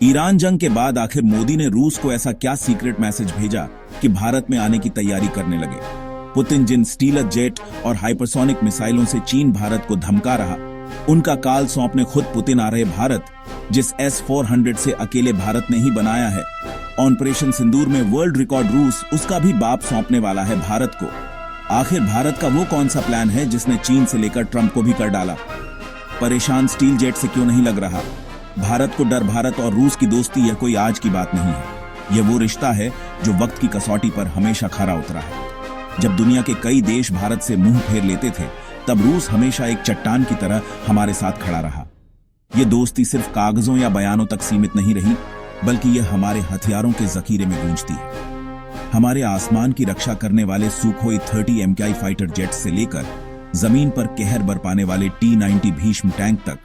Iran जंग के बाद आखिर मोदी ने रूस को ऐसा क्या सीक्रेट मैसेज भेजा कि भारत में आने की तैयारी करने लगे। पुतिन जिन स्टीलर जेट और हाइपरसोनिक मिसाइलों से चीन भारत को धमका रहा, उनका काल सौंपने खुद पुतिन आ रहे भारत, जिस S-400 से अकेले भारत ने ही बनाया है। ऑपरेशन सिंदूर में वर्ल्ड रिकॉर्ड रूस उसका भी बाप सौंपने वाला है भारत को। आखिर भारत का वो कौन सा प्लान है जिसने चीन से लेकर ट्रंप को भी कर डाला। परेशान स्टील जेट से क्यों नहीं लग रहा। भारत को डर, भारत और रूस की दोस्ती यह कोई आज की बात नहीं है। यह वो रिश्ता है जो वक्त की कसौटी पर हमेशा खरा उतरा है। जब दुनिया के कई देश भारत से मुंह फेर लेते थे, तब रूस हमेशा एक चट्टान की तरह हमारे साथ खड़ा रहा। यह दोस्ती सिर्फ कागजों या बयानों तक सीमित नहीं रही, बल्कि यह हमारे हथियारों के जखीरे में गूंजती है। हमारे आसमान की रक्षा करने वाले सुखोई 30 MKI फाइटर जेट से लेकर जमीन पर कहर बरपाने वाले T-90 भीष्म टैंक तक,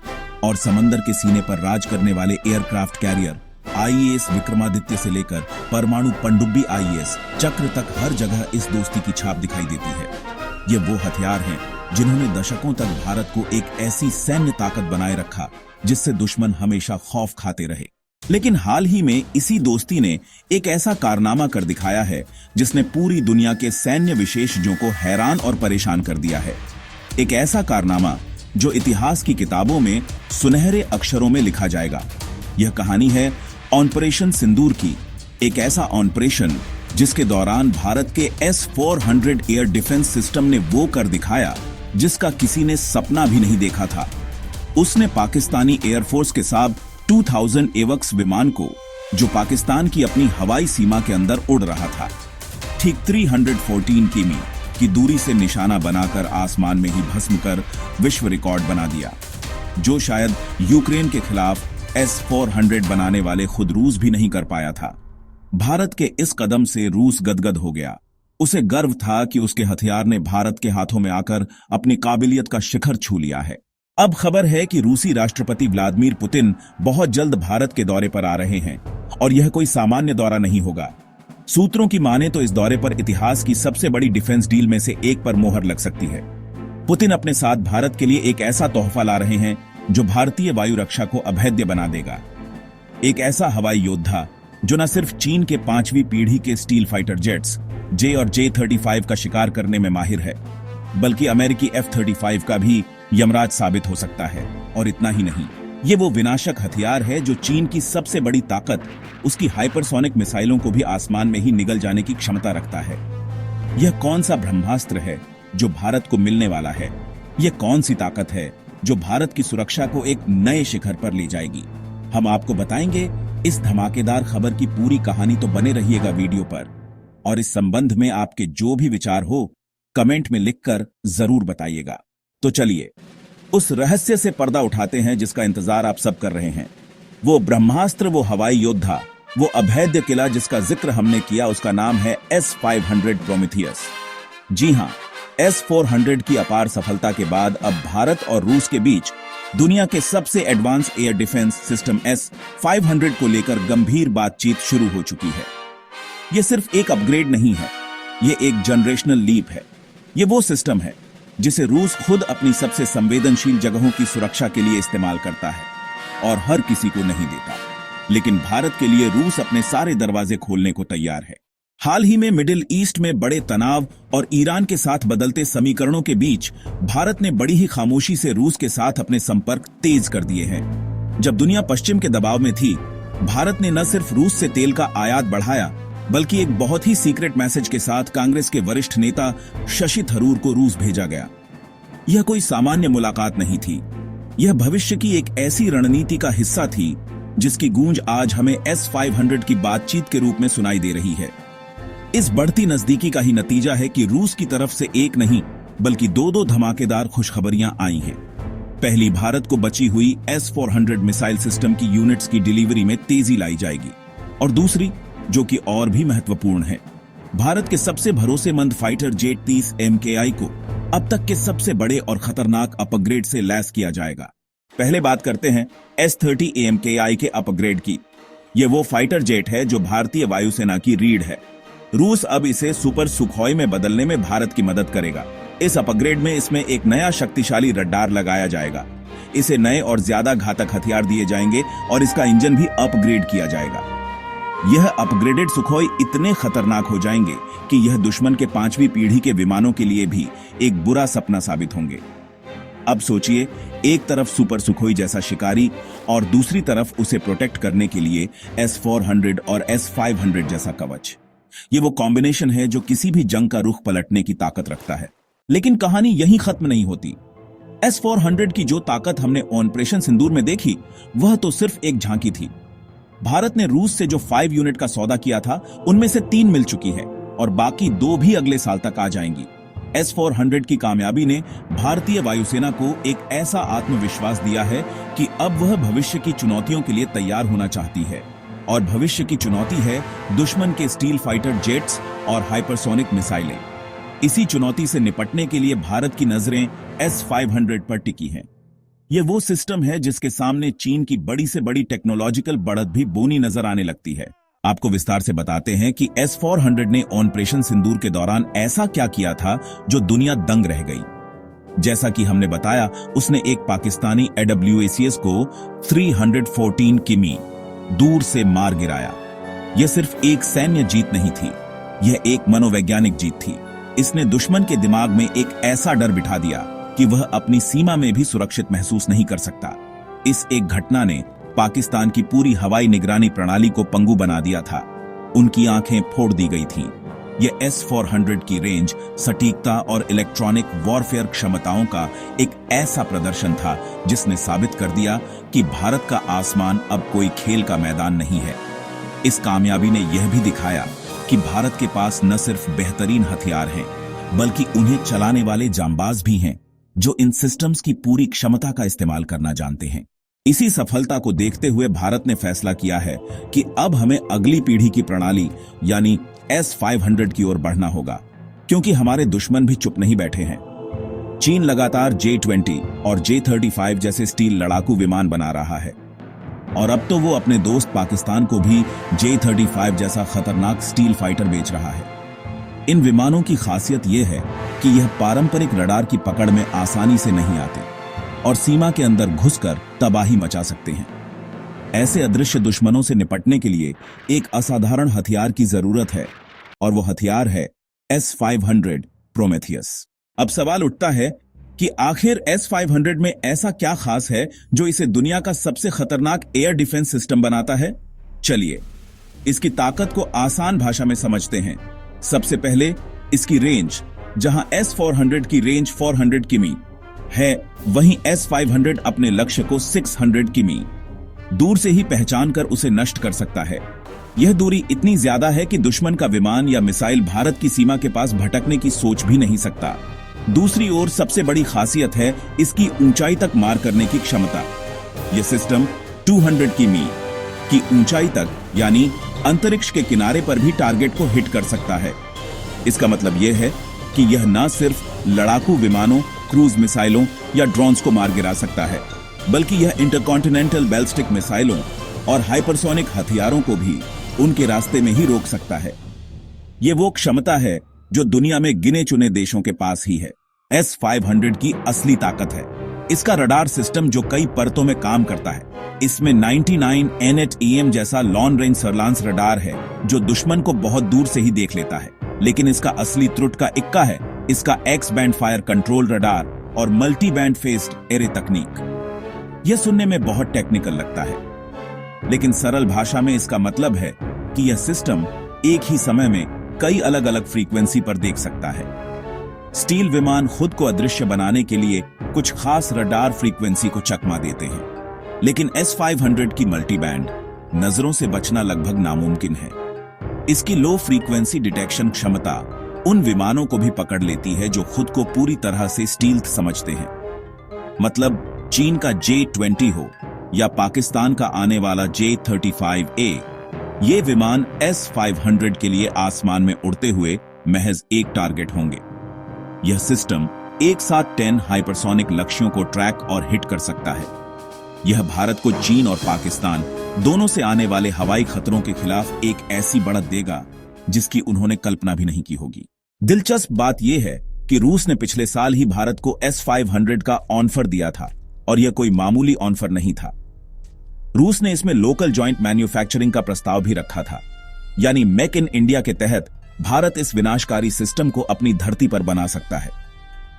और समंदर के सीने पर राज करने वाले एयरक्राफ्ट कैरियर IAS विक्रमादित्य से लेकर परमाणु पनडुब्बी IAS चक्र तक, हर जगह इस दोस्ती की छाप दिखाई देती है। ये वो हथियार हैं जिन्होंने दशकों तक भारत को एक ऐसी सैन्य ताकत बनाए रखा जिससे दुश्मन हमेशा खौफ खाते रहे। लेकिन हाल ही में इसी दोस्ती ने एक ऐसा कारनामा कर दिखाया है जिसने पूरी दुनिया के सैन्य विशेषज्ञों को हैरान और परेशान कर दिया है। एक ऐसा कारनामा जो इतिहास की किताबों में सुनहरे अक्षरों में लिखा जाएगा। यह कहानी है ऑपरेशन सिंदूर की। एक ऐसा ऑपरेशन जिसके दौरान भारत के S-400 एयर डिफेंस सिस्टम ने वो कर दिखाया जिसका किसी ने सपना भी नहीं देखा था। उसने पाकिस्तानी एयरफोर्स के साथ 2000 एवक्स विमान को, जो पाकिस्तान की अपनी हवाई सीमा के अंदर उड़ रहा था, ठीक 314 किमी की दूरी से निशाना बनाकर आसमान में ही भस्म कर विश्व रिकॉर्ड बना दिया, जो शायद यूक्रेन के खिलाफ S-400 बनाने वाले खुद रूस भी नहीं कर पाया था। भारत के इस कदम से रूस गदगद हो गया। उसे गर्व था कि उसके हथियार ने भारत के हाथों में आकर अपनी काबिलियत का शिखर छू लिया है। अब खबर है कि रूसी राष्ट्रपति व्लादिमीर पुतिन बहुत जल्द भारत के दौरे पर आ रहे हैं, और यह कोई सामान्य दौरा नहीं होगा। सूत्रों की माने तो इस दौरे पर इतिहास की सबसे बड़ी डिफेंस डील में से एक पर मोहर लग सकती है। पुतिन अपने साथ भारत के लिए एक ऐसा तोहफा ला रहे हैं जो भारतीय वायु रक्षा को अभेद्य बना देगा। एक ऐसा हवाई योद्धा जो न सिर्फ चीन के 5वीं पीढ़ी के स्टील फाइटर जेट्स J और J-35 का शिकार करने में माहिर है, बल्कि अमेरिकी F-35 का भी यमराज साबित हो सकता है। और इतना ही नहीं, ये वो विनाशक हथियार है जो चीन की सबसे बड़ी ताकत, उसकी हाइपरसोनिक मिसाइलों को भी आसमान में ही निगल जाने की क्षमता रखता है। यह कौन सा ब्रह्मास्त्र है जो भारत को मिलने वाला है? यह कौन सी ताकत है जो भारत की सुरक्षा को एक नए शिखर पर ले जाएगी? हम आपको बताएंगे। इस धमाकेदार खबर की पूरी कहानी, तो बने रहिएगा वीडियो पर। और इस संबंध में आपके जो भी विचार हो, कमेंट में लिखकर जरूर बताइएगा। तो चलिए उस रहस्य से पर्दा उठाते हैं जिसका इंतजार आप सब कर रहे हैं। वो ब्रह्मास्त्र, वो हवाई योद्धा, वो अभेद्य किला जिसका जिक्र हमने किया, उसका नाम है S-500 प्रोमेथियस। जी हां, S-400 की अपार सफलता के बाद अब भारत और रूस के बीच दुनिया के सबसे advance air defence system S-500 को लेकर गंभीर बातचीत शुरू हो चुकी है। यह सिर्फ एक अपग्रेड नहीं है, यह एक जनरेशनल लीप है। यह वो सिस्टम है जिसे रूस खुद अपनी सबसे संवेदनशील जगहों की सुरक्षा के लिए इस्तेमाल करता है और हर किसी को नहीं देता। लेकिन भारत के लिए रूस अपने सारे दरवाजे खोलने को तैयार है। हाल ही में मिडिल ईस्ट में बड़े तनाव और ईरान के साथ बदलते समीकरणों के बीच भारत ने बड़ी ही खामोशी से रूस के साथ अपने संपर्क तेज कर दिए हैं। जब दुनिया पश्चिम के दबाव में थी, भारत ने न सिर्फ रूस से तेल का आयात बढ़ाया, बल्कि एक बहुत ही सीक्रेट मैसेज के साथ कांग्रेस के वरिष्ठ नेता शशि थरूर को रूस भेजा गया। यह कोई सामान्य मुलाकात नहीं थी, यह भविष्य की एक ऐसी रणनीति का हिस्सा थी जिसकी गूंज आज हमें S-500 की बातचीत के रूप में सुनाई दे रही है। इस बढ़ती नजदीकी का ही नतीजा है कि रूस की तरफ से एक नहीं बल्कि दो धमाकेदार खुशखबरियां आई हैं। पहली, भारत को बची हुई S-400 मिसाइल सिस्टम की यूनिट्स की डिलीवरी में तेजी लाई जाएगी, और दूसरी, जो कि और भी महत्वपूर्ण है, भारत के सबसे भरोसेमंद फाइटर जेट 30 MKI को अब तक के सबसे बड़े और खतरनाक अपग्रेड से लैस किया जाएगा। पहले बात करते हैं S-30 AMKI के अपग्रेड की। यह वो फाइटर जेट है जो भारतीय वायुसेना की रीढ़ है। रूस अब इसे सुपर सुखोई में बदलने में भारत की मदद करेगा। इस अपग्रेड में इसमें एक नया शक्तिशाली रडार लगाया जाएगा। इसे नए और ज्यादा घातक हथियार दिए जाएंगे और इसका इंजन भी अपग्रेड किया जाएगा। यह अपग्रेडेड सुखोई इतने खतरनाक हो जाएंगे कि यह दुश्मन के 5वीं पीढ़ी के विमानों के लिए भी एक बुरा सपना साबित होंगे। अब सोचिए, एक तरफ सुपर सुखोई जैसा शिकारी और दूसरी तरफ उसे प्रोटेक्ट करने के लिए S-400 और S-500 जैसा कवच। ये वो कॉम्बिनेशन है जो किसी भी जंग का रुख पलटने की ताकत रखता है। लेकिन कहानी यहीं खत्म नहीं होती। S-400 की जो ताकत हमने ऑपरेशन सिंदूर में देखी, वह तो सिर्फ एक झांकी थी। भारत ने रूस से जो 5 यूनिट का सौदा किया था, उनमें से 3 मिल चुकी है और बाकी 2 भी अगले साल तक आ जाएंगी। S-400 की कामयाबी ने भारतीय वायुसेना को एक ऐसा आत्मविश्वास दिया है कि अब वह भविष्य की चुनौतियों के लिए तैयार होना चाहती है। और भविष्य की चुनौती है दुश्मन के स्टील फाइटर जेट्स और हाइपरसोनिक मिसाइलें। इसी चुनौती से निपटने के लिए भारत की नजरें S-500 पर टिकी हैं। यह वो सिस्टम है जिसके सामने चीन की बड़ी से बड़ी टेक्नोलॉजिकल बढ़त भी बोनी नजर आने लगती है। आपको विस्तार से बताते हैं कि S-400 ने ऑपरेशन सिंदूर के दौरान ऐसा क्या किया था जो दुनिया दंग रह गई। जैसा कि हमने बताया, उसने एक पाकिस्तानी AWACS को 314 किमी दूर से मार गिराया। यह सिर्फ एक सैन्य जीत नहीं थी, यह एक मनोवैज्ञानिक जीत थी। इसने दुश्मन के दिमाग में एक ऐसा डर बिठा दिया कि वह अपनी सीमा में भी सुरक्षित महसूस नहीं कर सकता। इस एक घटना ने पाकिस्तान की पूरी हवाई निगरानी प्रणाली को पंगु बना दिया था। उनकी आंखें फोड़ दी गई थीं। यह S-400 की रेंज, सटीकता और इलेक्ट्रॉनिक वॉरफेयर क्षमताओं का एक ऐसा प्रदर्शन था जिसने साबित कर दिया कि भारत का आसमान अब कोई खेल का मैदान नहीं है। इस कामयाबी ने यह भी दिखाया कि भारत के पास न सिर्फ बेहतरीन हथियार हैं, बल्कि उन्हें चलाने वाले जांबाज भी हैं जो इन सिस्टम्स की पूरी क्षमता का इस्तेमाल करना जानते हैं। इसी सफलता को देखते हुए भारत ने फैसला किया है कि अब हमें अगली पीढ़ी की प्रणाली यानी S-500 की ओर बढ़ना होगा, क्योंकि हमारे दुश्मन भी चुप नहीं बैठे हैं। चीन लगातार J-20 और J-35 जैसे स्टील लड़ाकू विमान बना रहा है और अब तो वो अपने दोस्त पाकिस्तान को भी J-35 जैसा खतरनाक स्टील फाइटर बेच रहा है। इन विमानों की खासियत यह है कि यह पारंपरिक रडार की पकड़ में आसानी से नहीं आते और सीमा के अंदर घुसकर तबाही मचा सकते हैं। ऐसे अदृश्य दुश्मनों से निपटने के लिए एक असाधारण हथियार की जरूरत है और वो हथियार है S-500 प्रोमेथियस। अब सवाल उठता है कि आखिर S-500 में ऐसा क्या खास है जो इसे दुनिया का सबसे खतरनाक एयर डिफेंस सिस्टम बनाता है। चलिए इसकी ताकत को आसान भाषा में समझते हैं। सबसे पहले इसकी रेंज, जहां S-400 की रेंज 400 किमी है, वहीं S-500 अपने लक्ष्य को 600 किमी दूर से ही पहचान कर उसे नष्ट कर सकता है। यह दूरी इतनी ज्यादा है कि दुश्मन का विमान या मिसाइल भारत की सीमा के पास भटकने की सोच भी नहीं सकता। दूसरी ओर सबसे बड़ी खासियत है इसकी ऊंचाई तक मार करने की क्षमता। यह सिस्टम 200 किमी की ऊंचाई तक यानी अंतरिक्ष के किनारे पर भी टारगेट को हिट कर सकता है। इसका मतलब यह है कि यह न सिर्फ लड़ाकू विमानों, क्रूज मिसाइलों या ड्रोन्स को मार गिरा सकता है, बल्कि यह इंटरकॉन्टिनेंटल बैलिस्टिक मिसाइलों और हाइपरसोनिक हथियारों को भी उनके रास्ते में ही रोक सकता है। यह वो क्षमता है जो दुनिया में गिने चुने देशों के पास ही है। S-500 की असली ताकत है इसका रडार सिस्टम जो कई परतों में काम करता है। इसमें 99 NHEM जैसा लॉन्ग रेंज सर्विलांस रडार है जो दुश्मन को बहुत दूर से ही देख लेता है। लेकिन इसका असली त्रुट का इक्का है इसका x band fire control radar और मल्टी बैंड फेस्ड एरे तकनीक। यह सुनने में बहुत टेक्निकल लगता है, लेकिन सरल भाषा में इसका मतलब है कि यह सिस्टम एक ही समय में कई अलग अलग फ्रीक्वेंसी पर देख सकता है। स्टील विमान खुद को अदृश्य बनाने के लिए कुछ खास रडार फ्रीक्वेंसी को चकमा देते हैं, लेकिन S-500 की मल्टी बैंड नजरों से बचना लगभग नामुमकिन है। इसकी लो फ्रीक्वेंसी डिटेक्शन क्षमता उन विमानों को भी पकड़ लेती है जो खुद को पूरी तरह से स्टील्थ समझते हैं। मतलब चीन का J-20 हो या पाकिस्तान का आने वाला J-35A, ये विमान S-500 के लिए आसमान में उड़ते हुए महज एक टारगेट होंगे। यह सिस्टम एक साथ 10 हाइपरसोनिक लक्ष्यों को ट्रैक और हिट कर सकता है। यह भारत को चीन और पाकिस्तान दोनों से आने वाले हवाई खतरों के खिलाफ एक ऐसी बढ़त देगा जिसकी उन्होंने कल्पना भी नहीं की होगी। दिलचस्प बात यह है कि रूस ने पिछले साल ही भारत को S-500 का ऑफर दिया था, और यह कोई मामूली ऑफर नहीं था। रूस ने इसमें लोकल जॉइंट मैन्युफैक्चरिंग का प्रस्ताव भी रखा था, यानी मेक इन इंडिया के तहत भारत इस विनाशकारी सिस्टम को अपनी धरती पर बना सकता है।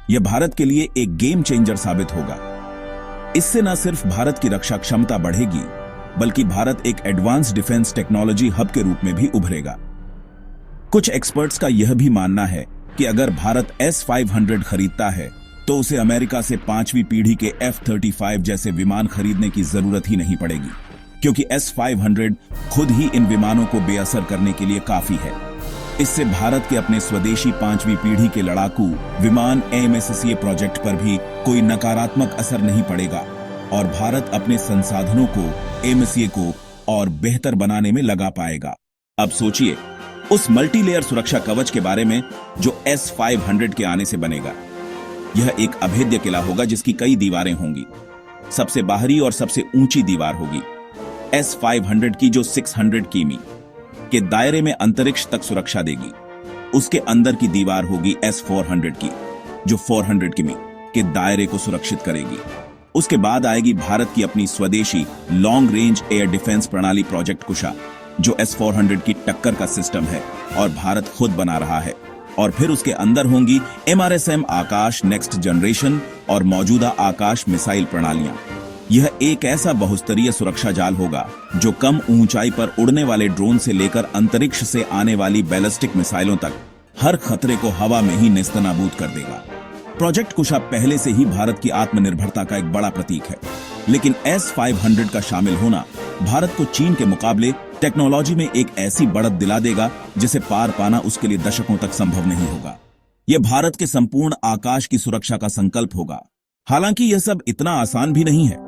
यह भारत के लिए एक गेम चेंजर साबित होगा। इससे न सिर्फ भारत की रक्षा क्षमता बढ़ेगी, बल्कि भारत एक एडवांस डिफेंस टेक्नोलॉजी हब के रूप में भी उभरेगा। कुछ एक्सपर्ट्स का यह भी मानना है कि अगर भारत S-500 खरीदता है तो उसे अमेरिका से 5वीं पीढ़ी के F-35 जैसे विमान खरीदने की जरूरत ही नहीं पड़ेगी, क्योंकि S-500 खुद ही इन विमानों को बेअसर करने के लिए काफी है। इससे भारत के अपने स्वदेशी 5वीं पीढ़ी के लड़ाकू विमान AMSCA प्रोजेक्ट पर भी कोई नकारात्मक असर नहीं पड़ेगा और भारत अपने संसाधनों को AMSCA को और बेहतर बनाने में लगा पाएगा। अब सोचिए उस मल्टीलेयर सुरक्षा कवच के बारे में जो S-500 के आने से बनेगा। यह एक अभेद्य किला होगा जिसकी कई दीवारें होंगी। सबसे बाहरी और सबसे ऊंची दीवार होगी S-500 की, जो 600 किमी के दायरे में अंतरिक्ष तक सुरक्षा देगी। उसके अंदर की दीवार होगी S-400 की, जो 400 किमी के दायरे को सुरक्षित करेगी। उसके बाद आएगी भारत की अपनी स्वदेशी लॉन्ग रेंज एयर डिफेंस प्रणाली प्रोजेक्ट कुशा, जो S-400 की टक्कर का सिस्टम है और भारत खुद बना रहा है। और फिर उसके अंदर होंगी MRSM आकाश नेक्स्ट जनरेशन और मौजूदा आकाश मिसाइल प्रणालियां। यह एक ऐसा बहुस्तरीय सुरक्षा जाल होगा जो कम ऊंचाई पर उड़ने वाले ड्रोन से लेकर अंतरिक्ष से आने वाली बैलिस्टिक मिसाइलों तक हर खतरे को हवा में ही नेस्तनाबूद कर देगा। प्रोजेक्ट कुशा पहले से ही भारत की आत्मनिर्भरता का एक बड़ा प्रतीक है, लेकिन S-500 का शामिल होना भारत को चीन के मुकाबले टेक्नोलॉजी में एक ऐसी बढ़त दिला देगा जिसे पार पाना उसके लिए दशकों तक संभव नहीं होगा। यह भारत के संपूर्ण आकाश की सुरक्षा का संकल्प होगा। हालांकि यह सब इतना आसान भी नहीं है।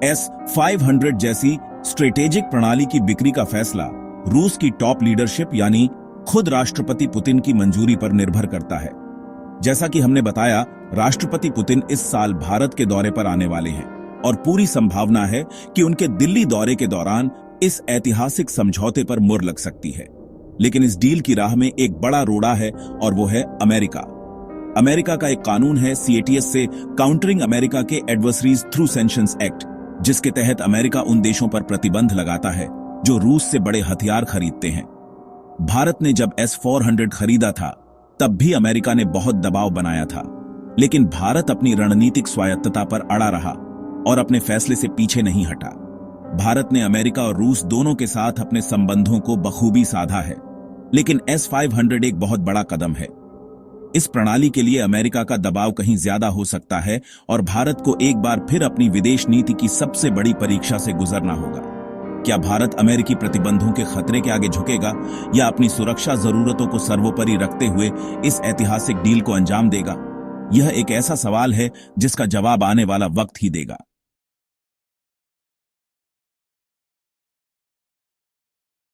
S-500 जैसी स्ट्रेटेजिक प्रणाली की बिक्री का फैसला रूस की टॉप लीडरशिप यानी खुद राष्ट्रपति पुतिन की मंजूरी पर निर्भर करता है। जैसा कि हमने बताया, राष्ट्रपति पुतिन इस साल भारत के दौरे पर आने वाले हैं और पूरी संभावना है कि उनके दिल्ली दौरे के दौरान इस ऐतिहासिक समझौते पर मुहर लग सकती है। लेकिन इस डील की राह में एक बड़ा रोड़ा है और वो है अमेरिका। अमेरिका का एक कानून है CATS से काउंटरिंग अमेरिका के एडवर्सरीज थ्रू सैंक्शंस एक्ट, जिसके तहत अमेरिका उन देशों पर प्रतिबंध लगाता है जो रूस से बड़े हथियार खरीदते हैं। भारत ने जब S-400 खरीदा था तब भी अमेरिका ने बहुत दबाव बनाया था, लेकिन भारत अपनी रणनीतिक स्वायत्तता पर अड़ा रहा और अपने फैसले से पीछे नहीं हटा। भारत ने अमेरिका और रूस दोनों के साथ अपने संबंधों को बखूबी साधा है, लेकिन S-500 एक बहुत बड़ा कदम है। इस प्रणाली के लिए अमेरिका का दबाव कहीं ज्यादा हो सकता है और भारत को एक बार फिर अपनी विदेश नीति की सबसे बड़ी परीक्षा से गुजरना होगा। क्या भारत अमेरिकी प्रतिबंधों के खतरे के आगे झुकेगा या अपनी सुरक्षा जरूरतों को सर्वोपरि रखते हुए इस ऐतिहासिक डील को अंजाम देगा? यह एक ऐसा सवाल है जिसका जवाब आने वाला वक्त ही देगा।